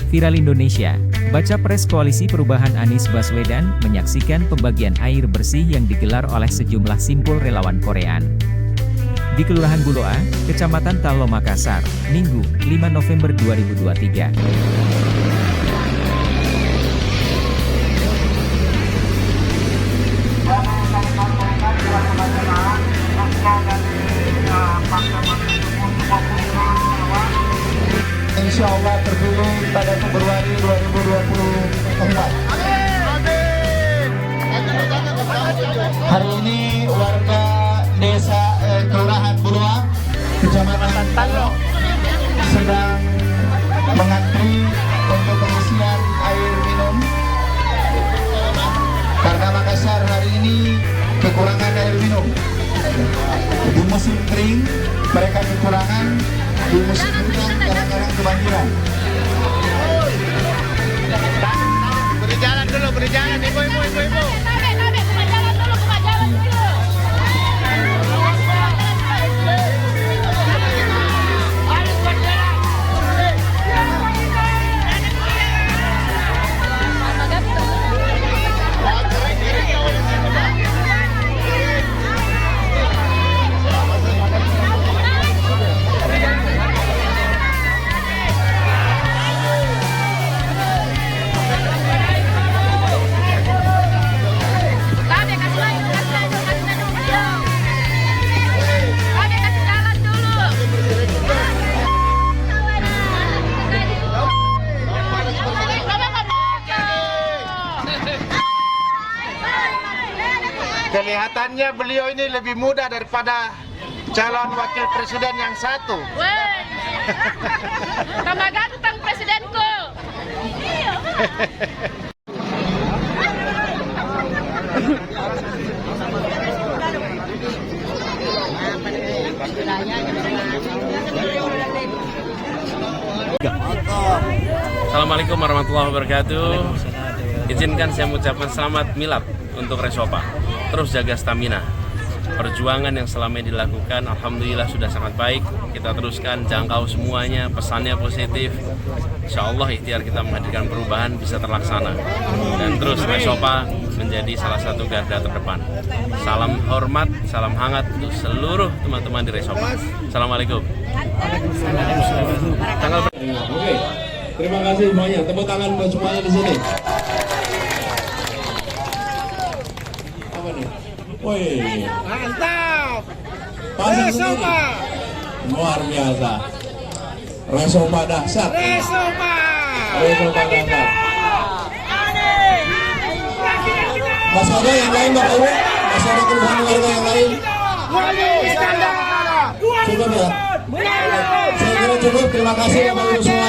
Viral Indonesia, Baca Pres Koalisi Perubahan Anies Baswedan menyaksikan pembagian air bersih yang digelar oleh sejumlah simpul relawan Korean. Di Kelurahan Buloa, Kecamatan Talo Makassar, Minggu, 5 November 2023. Insya Allah terpilih pada Februari 2024. Hari ini warga desa Kelurahan Buloa, Kecamatan Talo sedang mengantri untuk pengisian air minum. Karena Makassar hari ini kekurangan air minum. Di musim kering mereka kekurangan, di musim hujan kadang-kadang kebanjiran. Beri jalan dulu, ibu. Kelihatannya beliau ini lebih muda daripada calon wakil presiden yang satu. Weh, tambah ganteng presidenku. Assalamualaikum warahmatullahi wabarakatuh. Izinkan saya mengucapkan selamat milad untuk Resopa. Terus jaga stamina. Perjuangan yang selama ini dilakukan alhamdulillah sudah sangat baik. Kita teruskan, jangkau semuanya, pesannya positif. Insya Allah ikhtiar kita menghadirkan perubahan bisa terlaksana. Dan terus Resopa menjadi salah satu garda terdepan. Salam hormat, salam hangat untuk seluruh teman-teman di Resopa. Assalamualaikum. Oke, terima kasih semuanya. Tepuk tangan buat semuanya di sini. Apa nih? Woi, Mantap. Resopa luar biasa. Resopa dahsyat. Resopa dahsyat. Masih ada yang lain Bapak Ibu? Masih ada keluhan warga yang lain? Cukup ya? Saya kira cukup. Terima kasih Bapak Ibu semuanya.